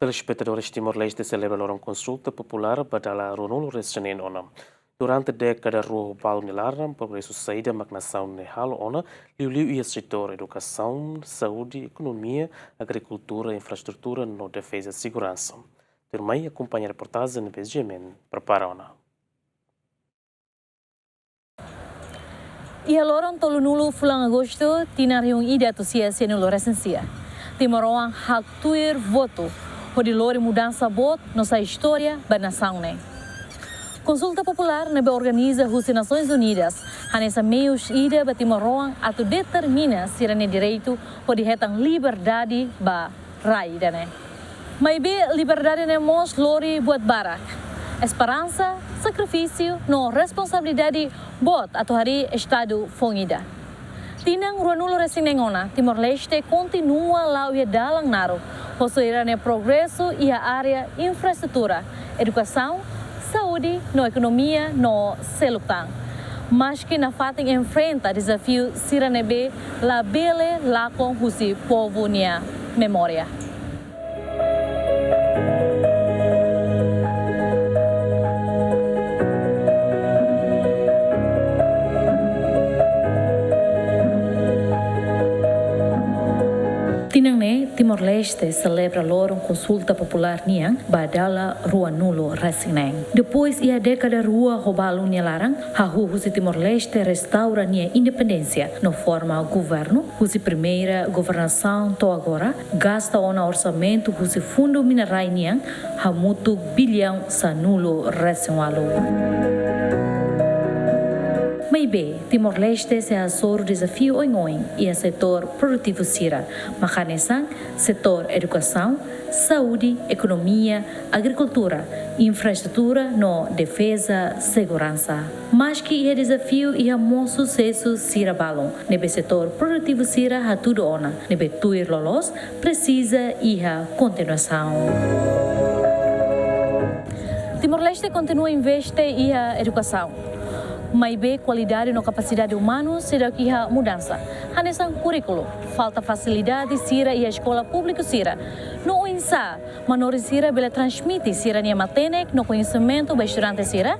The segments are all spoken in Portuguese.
Telespectadores Timor-Leste celebram uma consulta popular para Ronul Resenen Ona. Durante a década rua Paulo Nilaram, progresso saída magnação nehal Ona, liu e setor educação, saúde, economia, agricultura, infraestrutura, no defesa e segurança. Turmai acompanha a reportagem no BGMN. Prepara Ona. Ia lorong tolu nulu fulang agosto tina riung ida tu sia nulo resensia. Timoroang hak tuir voto, hodi lori mudança bot nossa história ba nação né. Consulta popular nebe organiza as Nações Unidas, hanessa meios ida ba Timoroang atu determina sirane direito hodi hetang liberdade ba raida né. Maibe liberdade né mos lori buat barak. Esperança, sacrifício, no responsabilidade bot atau hari Estado fongida. Tinang Ruanulo Resinengona, Timor-Leste continua lá e dalang naro, possuirane progresso e a área infraestrutura, educação, saúde, no economia, no selutang. Mas que na fatem enfrenta desafio siranebe la bele la com husi povo nia memória. Timor-Leste celebra loro consulta popular niang badala Rua Nulo Resineng. Depois ia década Rua Robalu Nialarang, hahu husi Timor-Leste restaura nia independência no forma governo, husi primeira governação to agora, gasta ona orçamento husi fundo minerai niang, hamutu bilhão sanulo resinwalu. Maibe, Timor-Leste se azor desafio oin e a setor produtivo sira, macanesang, setor educação, saúde, economia, agricultura, infraestrutura no defesa, segurança. Mas que ia desafio e a bom sucesso sira balon, nebe setor produtivo sira ha tudo ona, nebe tuir lolos, precisa e a continuação. Timor-Leste continua a investir e a educação. Maibe qualidade no capacidade humana será que a mudança. Hanesan currículo, falta facilidade sira e a escola pública sira. No insa, manori sira bela transmite sira nia matenek no conhecimento ba estudante sira.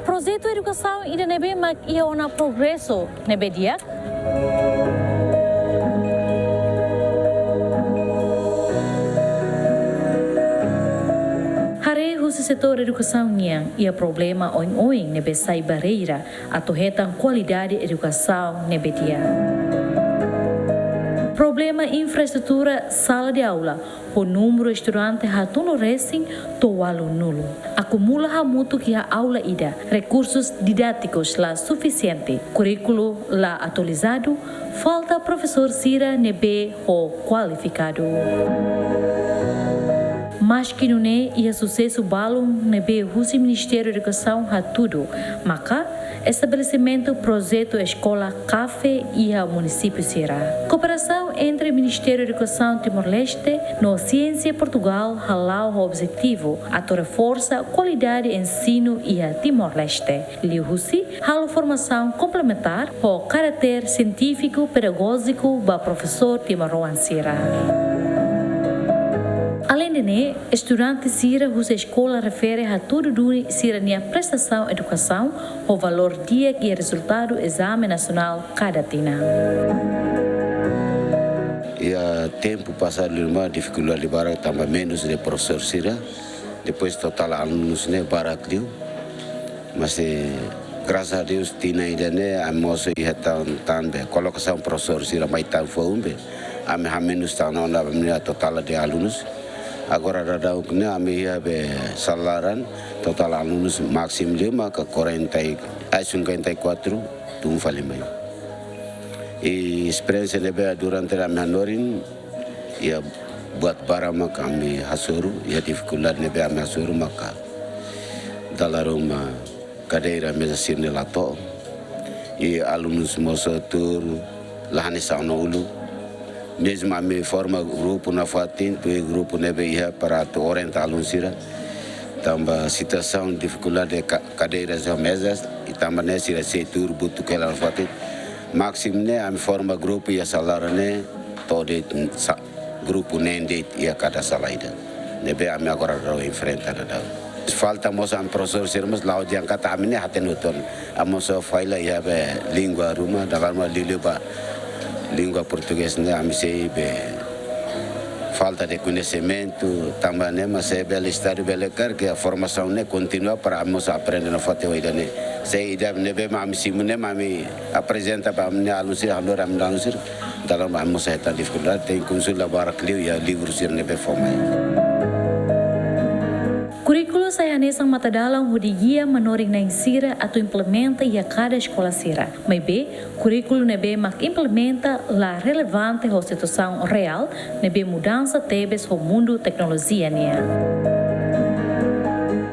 Projeto educação ida nebe mak ia ona progresso nebe dia. O setor educação niang ia problema oin nebe sai barreira atau hetang qualidade educação nebe dia. Problema infraestrutura sala de aula, o número de estudantes hatuno racing toalo nulo. Acumula hamutu que a aula ida, recursos didáticos lá suficiente, currículo lá atualizado, falta professor sira nebe o qualificado. Mas que não é e a sucesso balão nebe o Ministério da Educação ha tudo, maka estabelecimento projeto escola café e a município será. Cooperação entre o Ministério da Educação Timor-Leste no Ciência Portugal halau o objetivo a reforça qualidade ensino e a Timor-Leste. Liuhusi halo formação complementar o caráter científico pedagógico ba professor Timor-Leste será. Além de né, estudantes sira cuja escola refere a tudo duri sira nia prestação educação, o valor dia e resultado exame nacional cada tina. E a tempo passado uma dificuldade para também menos de professor sira, depois total alunos né para aquilo, mas graças a Deus tina ainda né a moça ia também colocação professor sira mais tão foi a menos tão na total de alunos. Agora ada o que né a minha salaran total alunos máximo 5 ke 54 tu fali mai. E experiência nebe durante a menorin ia buat barama kami hasuru ia dificuldade nebe a hasuru maka dalaruma cadeira mesa sirne lato e alunos moço tur lahani sauna ulu. Mesmo a minha forma grupo na fatin, grupo nebe ia para orientar alunos sira, também situação dificuldade de cadeiras e mesas e também nesse setor butu que ela fatin, máximo né a minha forma grupo ia salário né todo grupo Nendit ia cada salaida. Nebe ame agora ro enfrentar da. Falta moça am professor sermos lá de angkata amine haten uton. Amoso faila ia be língua ruma dalam liluba língua português né amisei be falta de conhecimento também mas é belo estar belo que a formação né continua para nós aprender na foto ainda né se ida nebe mami simune mami apresenta para mim alusir alora am alusir dalam nós é tão dificuldade tem consul laboratório e livro sir nebe forma Currículo saya nesang mata dalam hudi guia manoring na insira atau implementa ia cada escola sira. Maybe currículo nebe mak implementa la relevante ho situação real nebe mudança tebes ho mundo teknologia nia.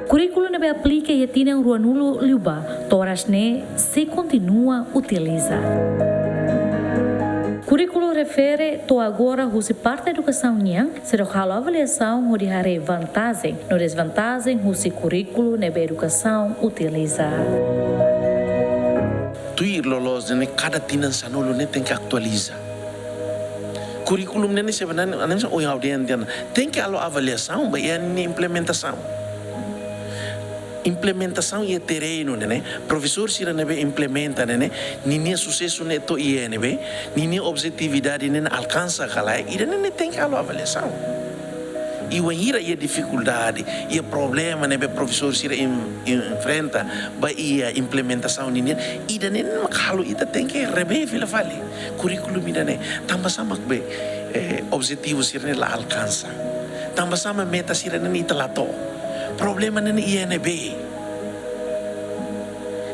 Currículo nebe aplica ia tina rua nulo liuba, toras ne se continua utiliza. Currículo refere to agora husi parte da educação niang, se halo avaliação hudi hare vantagem, no desvantagem husi currículo nebe educação utiliza. Tuir lolos ne cada tinan sanolo ne tem que atualizar. Currículo ne sebenarnya anem o audiência tem que alo avaliação, ba é implementação. Implementação e terreno, né? Professor sira nebe implementa, né? Nini sucesso neto ie, né? Nini objetividade né alcança calai, e né tem que alo avaliação. E o ira e dificuldade e problema né professor sira enfrenta, ba ia implementação nini, e né makalo ita tem que rebe fila fale. Currículo mina né, tambah sama be objetivo sira la alcança. Tambah sama meta sira né ita lato. Problema nene INB.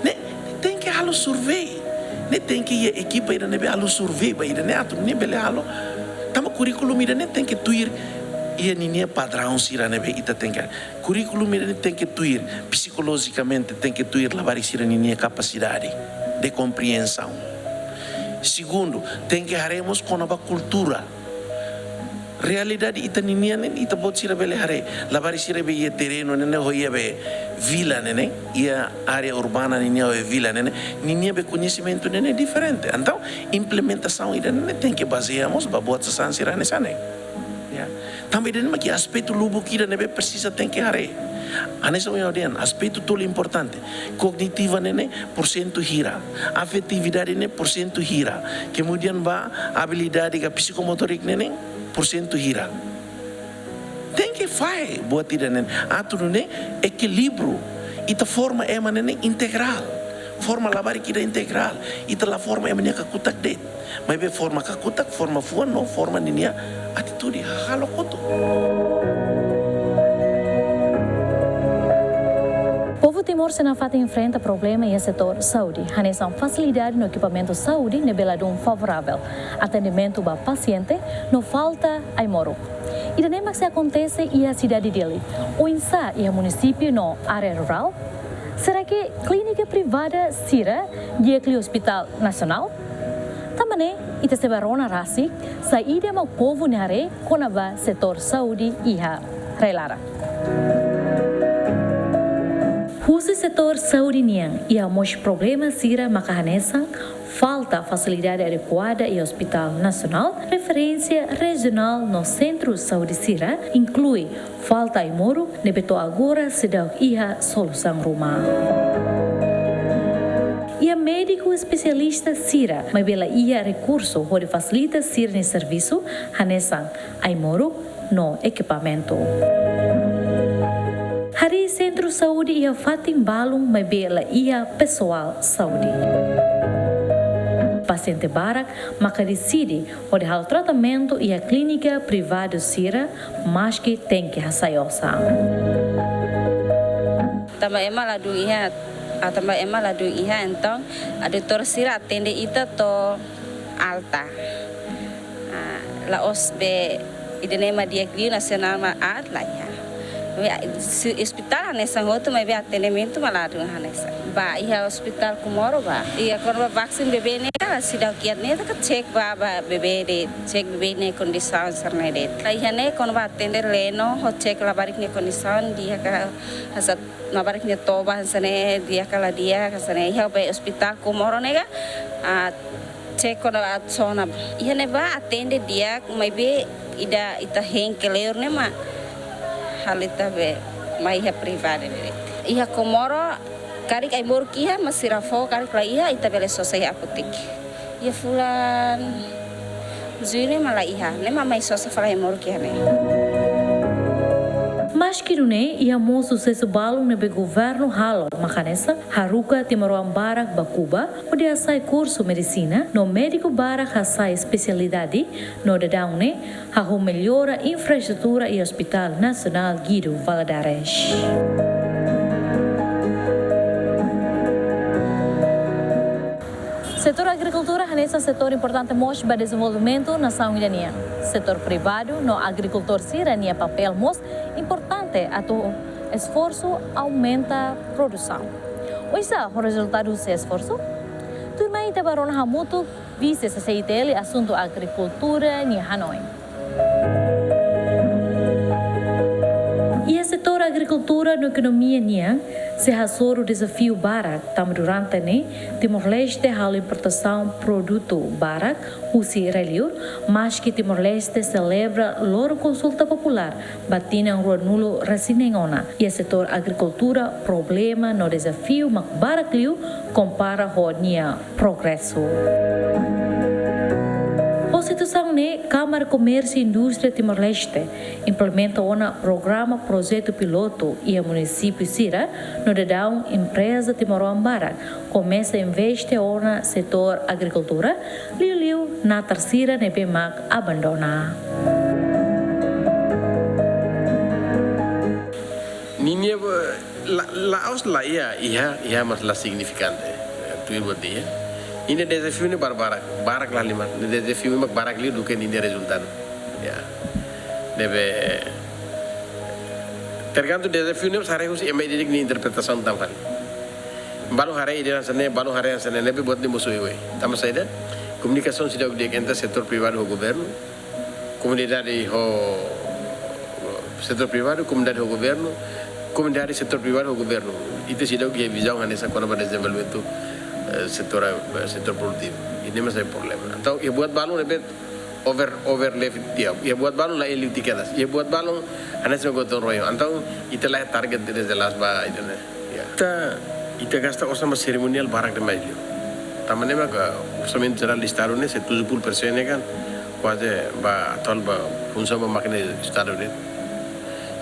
Ne tem que halo survey. Ne tem que ia equipa ida nebe halo survey ba ida ne atu ne bele halo. Tama curriculum ida ne tem que tuir ia ninia padrão sira nebe ita tem que curriculum ida ne tem que tuir psicologicamente tem que tuir lavar sira ninia capacidade de compreensão. Segundo, tem que haremos com a cultura. Realidade ita ninia nen ita bot sira bele hare labari sira be ye terreno nene hoia be vila nene ia área urbana ninia be vila nene ninia be conhecimento nene diferente então implementação ida nene tem que baseamos ba buat sasan sira nessa ne ya também nene maki aspecto lubu kira nebe precisa tem que hare anessa o audian aspecto tolo importante cognitiva nene porcento hira afetividade nene porcento hira kemudian ba habilidade ga psicomotorik nene porcento hira. Tem que fazer buat tidak nen. Atu ne equilíbrio. Ita forma é mané integral. Forma labari kita integral. Ita la forma é mané kakutak det. Mas be forma kakutak forma fuan no forma ninia atitude halo koto. Povo Timor Senafata enfrenta problema em setor saúde. Haneção facilidade no equipamento saúde nebeladum favorável. Atendimento para paciente não falta aimoro. E daí mas se acontece e a cidade dele. O INSA e o município no área rural. Será que clínica privada sira dia que o Hospital Nacional? Também ita se barona rasi saída mau povo nare konava setor saúde e a relara. Husi setor saúde niang ia mos problema sira makahanesa falta facilidade adequada e hospital nacional referência regional no centro saúde sira inclui falta imoro nebeto agora sedang ia solução rumah. Ia médico especialista sira mas bela ia recurso onde facilita sira ni serviço hanesan aimoro no equipamento. Hari Centro Saúde ia fatim balung mas bela ia pessoal saúde. Paciente barak maka decide onde hal tratamento e a clínica privada sira mas que tem que hasayosa. Também maladu ia também maladu ia então a doutora sira atende ita to alta. La osbe idenema diagnostico nacional ma atlaia. Hospital nessa rota mas vê atendimento malado nessa ba ia hospital kumoro ba ia korba vaksin bebê ne sidang kiat ne tak cek ba bebê de cek bebê ne kondisi sarna de ia ne korba atender leno ho cek labarik ne kondisi dia ka hasat labarik ne toba sane dia kala dia kasane ia be hospital kumoro ne ga ceko na at sona iya ne ba atende dia mai be ita henkeleur ne ma halita be mai ha private ne iya komoro kari kai morkiha masirafo kari kla iya ita bele sosai apotek iya fulan zuine mala iha ne mai sosa fala morkiha ne. Mas que ne ia mo sucesso balum nebe governo halo makanesa haruka Timoruan Barak Bakuba onde asai curso medicina no médico Barak asai especialidade no dadaune ha melhora infraestrutura e hospital nacional Guido Valadares. Setor agricultura é um setor importante para o desenvolvimento na nação iraniana. Setor privado no agricultor sirania papel importante a todo esforço aumenta a produção. Hoje o resultado desse esforço? Turma ita baron hamutu vice CCITL assunto agricultura em Hanoi. E o setor agricultura na economia niang se hasor o desafio Barak tam durante Timor-Leste hal importação produto Barak usi reliur mas que Timor-Leste celebra loro consulta popular batina rua nulo rasinengona e o setor agricultura problema no desafio mak Barak liu compara ho nia progresso. Constituição Câmara Comércio e Indústria Timor-Leste implementa um programa projeto piloto e o município Sira no dedão empresa Timoruan Barak começa a investir no setor agricultura liu na terceira nebemak abandona. Ninia Laos lá ia masalah significante tu buat dia. Ini desafio ni barak lah lima. Desafio mak barak li duke ini resultado. Ya. Deve tergantung desafio ni sare husi emai didik ni interpretação tamkan. Balu hari ini rasanya balu hari rasanya nebe buat ni musuh we. Tama saida komunikasi sudah di entre sektor privado ho governo, comunidade ho sektor privado, comunidade ho governo, comunidade sektor privado ho governo. Itu sudah dia visão anessa quando pada desenvolvimento sektor produktif. Ini masih problema. Então, ia buat balon lebih overlap dia. Ia buat balon lah eliu tikelas. Ia buat balon anas mengotor royo. Então, itulah target dari jelas bah itu ne. Ya. Ita gasta osama seremonial barak de mailio. Tamane mak orçamento geral do estado ne 70% kan quase ba atol ba função ba makne estado ne.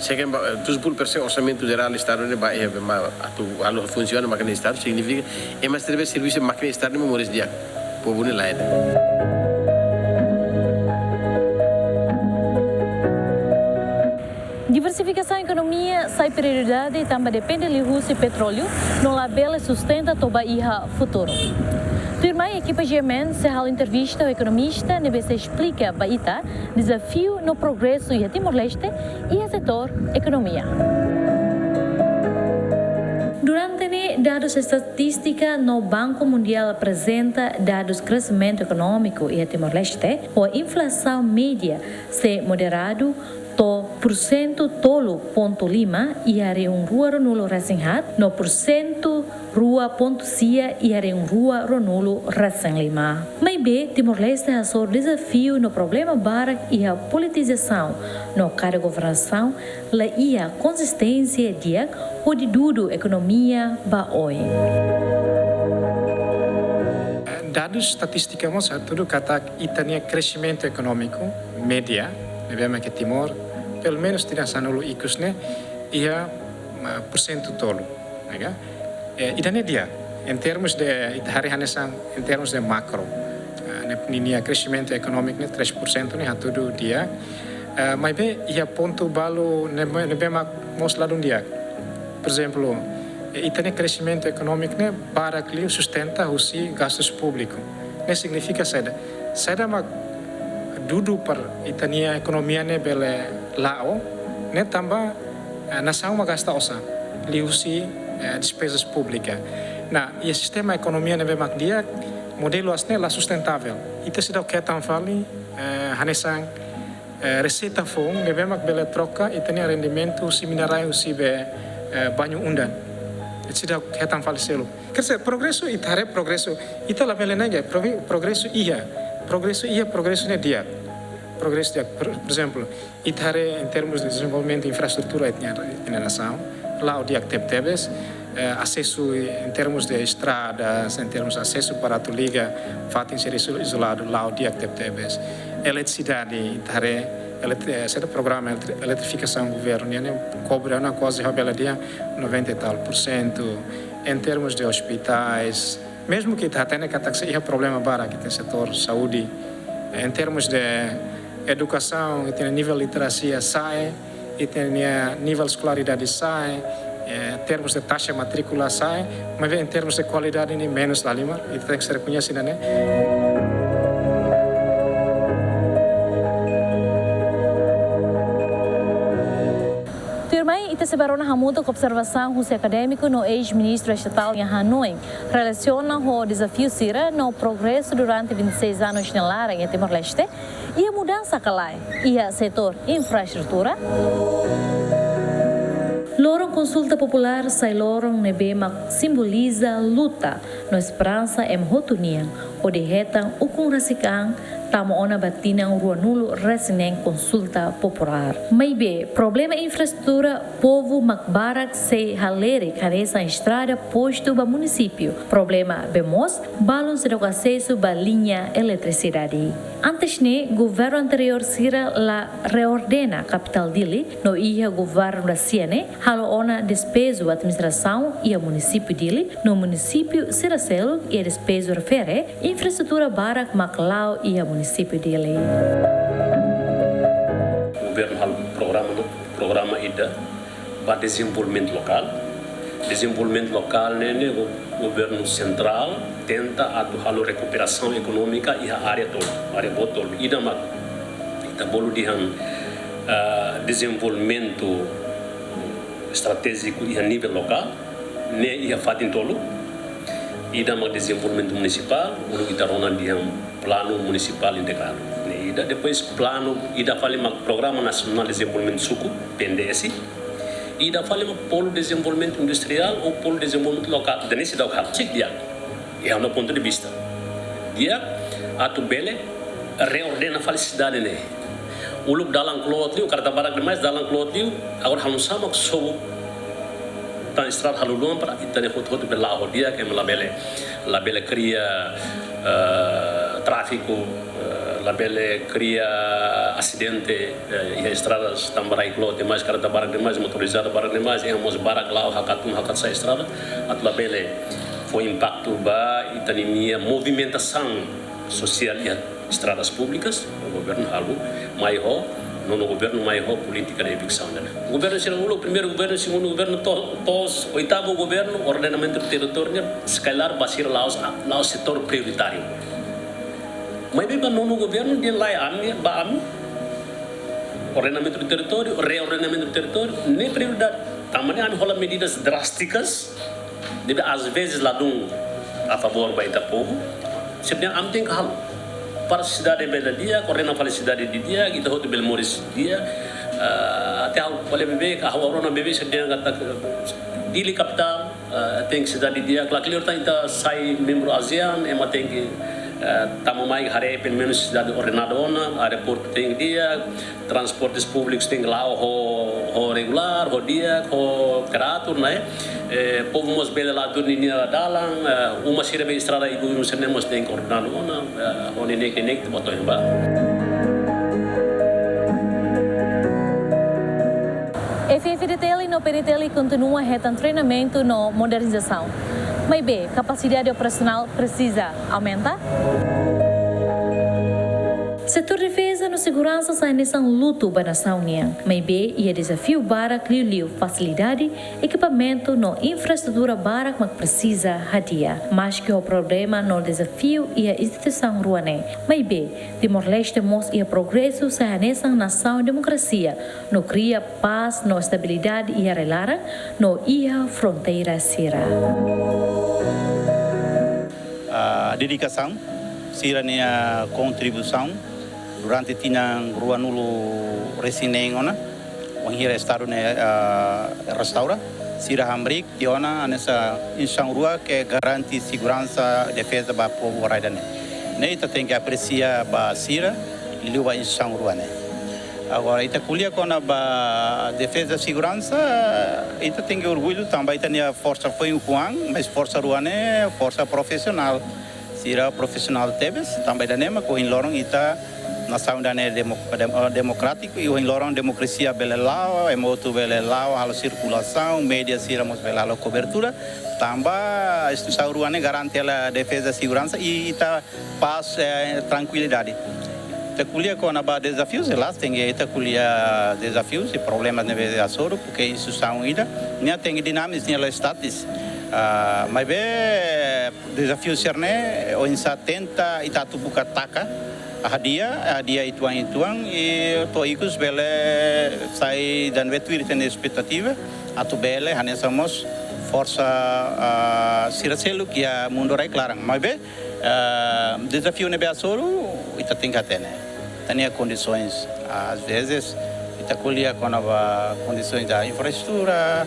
Second, 70% orçamento geral do Estado ne vai atu alo funciona makna Estado significa é mais trebuie serviço makna Estado ne moris dia povo ne lain. Diversificação da economia sai prioridade e também depende de Rússia e petróleo no labelo sustenta toba iha futuro. Turma equipa GMN se hal entrevista ao economista NBC explica baita desafio no progresso e Timor-Leste e o setor economia. Durante dados estatística no Banco Mundial apresenta dados crescimento econômico e Timor-Leste, a inflação média se moderado to % tolo ponto lima e are rua ronulo rasinhat no % rua ponto sia e are rua ronulo rasen lima. Mas Timor-Leste hasor desafio no problema barak e a politização no cada governação la ia consistência dia o de dudo economia ba oi. Dados estatística moça tudo kata itania crescimento econômico média vemos que Timor pelo menos tidak sanulu ikusne ia % tolo, ya. Idane dia em termos de hari hanesang em termos de macro, ninia crescimento econômico ne 3% ne hatudu dia, mas be ia ponto balu nebe mak mos ladun dia. Por exemplo, itane crescimento econômico ne para que sustenta usi gastos público. Ne significa sada mak dudu per itania ekonomia ne bele lao ne tambah nação magasta osa liusi despesas públicas. Na e sistema economia ne bemak dia modelo asne la sustentável. Ita sidau ketan fali hanesang receita fong ne bemak bele troca itania rendimento si minerai usi be banyu undan. Tidak hetan falecelo. Quer progresso itare progresso ita la bele nega progresso ia progresso ne dia. Progresso dia, por exemplo, itare em termos de desenvolvimento de infraestrutura etnia na nação, lá o dia tebes acesso em termos de estradas, em termos de acesso para a liga, fato em ser isolado, lá o dia tebes. Eletricidade itare esse programa de eletrificação do governo cobre uma coisa dia 90 e tal %. Em termos de hospitais, mesmo que tenha que problema para que tem setor saúde, em termos de educação, e tem nível de literacia sai, e tem nível de escolaridade sai, em termos de taxa matrícula sai, mas em termos de qualidade nem menos da lima, e tem que ser reconhecido, né? Ita sebarona hamuta com observação do acadêmico no ex-ministro estatal em Hanoi relaciona o desafio Sira no progresso durante 26 anos na Lara em Timor-Leste e a mudança calai e a setor infraestrutura. Lorong consulta popular sai lorong nebema simboliza luta no esperança em hotunian o de hetang ukung rasikang tamo ona batinang ruanulu resinen consulta popular. Maybe problema infraestrutura povo macbarak se haleri caresa estrada posto ba município. Problema bemos balon se do acesso ba linha eletricidade. Antes ne governo anterior sira la reordena capital dili no ia governo da Siene halo ona despeso administração e a município dili no município Siracelo e a despeso refere infraestrutura barak maclau e a município dele. O governo hal programa IDA para desenvolvimento local. Desenvolvimento local o governo central tenta a recuperação econômica e a área botol IDA mak ita bolu dihan desenvolvimento estratégico e a nível local ne ia fatin tolo ida mak desenvolvimento municipal ulu ita rona dihan plano municipal integrado ne ida depois plano ida fali mak programa nacional de desenvolvimento suku PNDS ida fali mak polo desenvolvimento industrial ou polo desenvolvimento local denesse da hal cik dia é um ponto de vista dia atu bele reordena fali cidade ne uluk dalang klotliu karta barak demais dalang klotliu agora halun sama sobo tan estrada halulun para itane hot bela dia que labele cria tráfico labele cria acidente e estradas tambarai klote mais karta barak demais motorizada barak demais é mos barak lá hakat sa estrada at labele foi impacto ba itania movimentação social e estradas públicas o governo halu maior no governo maior política de evicção o governo será o primeiro governo segundo governo pós oitavo governo ordenamento do território escalar basir lá o setor prioritário mas bem no governo de lá ordenamento do território reordenamento do território nem prioridade também há medidas drásticas deve às vezes lá a favor do povo sebenarnya am tem hal para a cidade bela dia correndo a cidade de dia kita hoto belmoris dia até ao olha bebê a rona bebê se dia kata dili capital tem cidade de dia claro tá então sai membro ASEAN ema tem que tamu mai hare pelo menos cidade ordenadona aeroporto tem dia transportes públicos tem lá o regular o dia o teratur né povo mos bela lá do ninia dalang uma sira be estrada ibu no mos tem ordenadona o nek boto ba FFDTL no PNTL continua retan treinamento no modernização. Mas bem, capacidade operacional precisa aumentar? Setor defesa no segurança sai nessa luto para a nação niang. Mas bem, e desafio barak liu facilidade, equipamento no infraestrutura barak mas precisa hadia. Mas que o problema no desafio e a instituição ruane. Mas bem, Timor-Leste mostra e a progresso sai nessa nação e democracia, no cria paz, no estabilidade e a relara, no ia fronteira sira. A dedicação, sira a contribuição durante tinang ruanulu resineng ona wanghira estado ne restaura Sira Hamrik, Tiona, nessa instituição rua que garante segurança e defesa para o povo raidane. Ita tem que apreciar a Sira e a instituição rua. Agora, ita kuliah com a defesa e segurança, ita tem que orgulho também, ita a força foi mas força rua é força profissional. Sira profissional tebes, também da nema, com lorong ita nação da democrático e o lorong democracia belelau, emoto belelau, halo circulação, mídia sira mos belelau cobertura, também a instituição rua garante a defesa e segurança e ita paz tranquilidade. Ita kuliah com a desafios, elas tem ita kuliah desafios e problemas na vez Açores, porque a instituição ida, nem tem dinâmicos nem status. Mas desafio serne o insa tenta ita tu buka taka hadiah ituang e to ikus bele sai dan vetuir ten expectativa atu bele hanya somos força siraselu que a mundo rai clarang mas desafio nebe Açores ita tem que ter tania condições às vezes ita kuliah com a condições da infraestrutura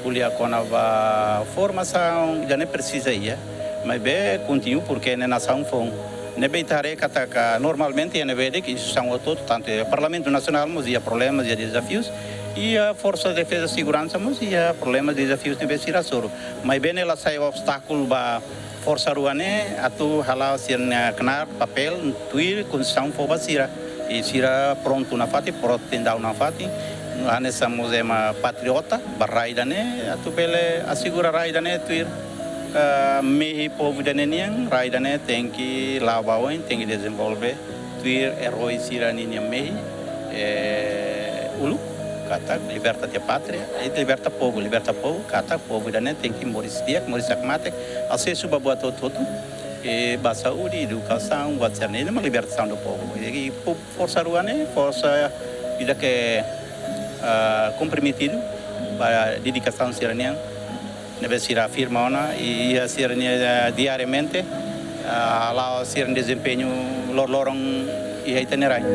kuliah com a formação já nem precisa ir mas continua porque na nação foi nebe itare kata normalmente nebe que instituição todo tanto o Parlamento Nacional mas ia problemas e desafios e a força de defesa e segurança mas ia problemas e desafios nebe Açores mas ela sai obstáculo ba força ruane atu halal sirna kenar papel tuir constituição for sira e sira pronto na fati protendau na fati ane somos uma patriota baraidane atu bele assegura raidane tuir mehi povo danenian raidane tem que lawain tem que desenvolver tuir herói sira ninia mehi ulu kata liberta a pátria e liberta povo kata povo dane tem que moris akmatek acesso ba buat todo e ba saúde educação buat cerne uma libertação do povo e força ruane força vida que comprometido para dedicação siranian deve ser afirmada e a sirania diariamente lá ser desempenho lorong e itinerário.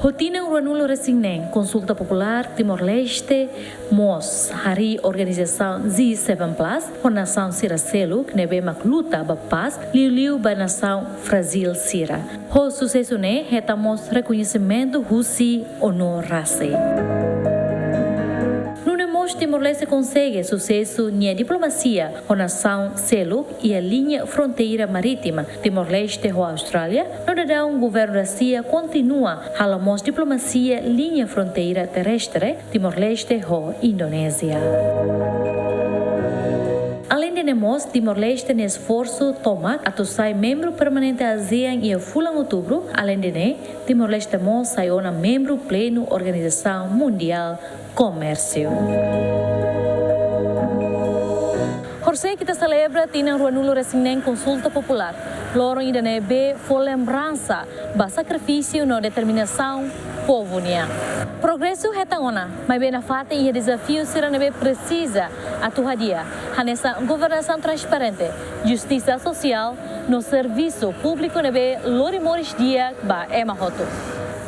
Rotina Uranulo Resineng, Consulta Popular Timor-Leste, MOS, Hari Organização Z7+, com Nação Sira Seluk, nebe mak luta ba paz, liu ba Nação Brasil Sira. Ho sucesso ne, retamos reconhecimento Russi Honor Race. Timor-Leste consegue sucesso na diplomacia com a nação Seluk e a linha fronteira marítima Timor-Leste com a Austrália, no governo da CIA continua a diplomacia linha fronteira terrestre Timor-Leste com Indonésia. Além de nós, Timor-Leste no esforço toma a sai membro permanente da ASEAN e a fulan outubro, além de Timor-Leste sai membro pleno Organização Mundial Comércio. Horsei kita celebra tinang ruanulo resineng consulta popular. Lorong ainda nebe foi lembrança ba sacrifício no determinação povo nia. Progresso retangona, mas bem na fata e desafio será nebe precisa atu dia. Hanessa governação transparente, justiça social no serviço público nebe lorimores dia ba emahoto.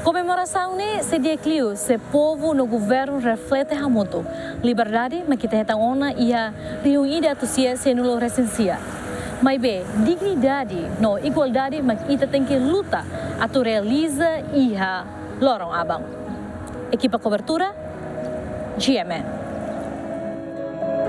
Comemoração ne se decliu se povo no governo reflete hamoto. Liberdade mas kita retangona ia reunida atu sia senulo resensia. Mas dignidade no igualdade mas kita tem que luta atu realiza iha lorong abang. Equipa cobertura GMN.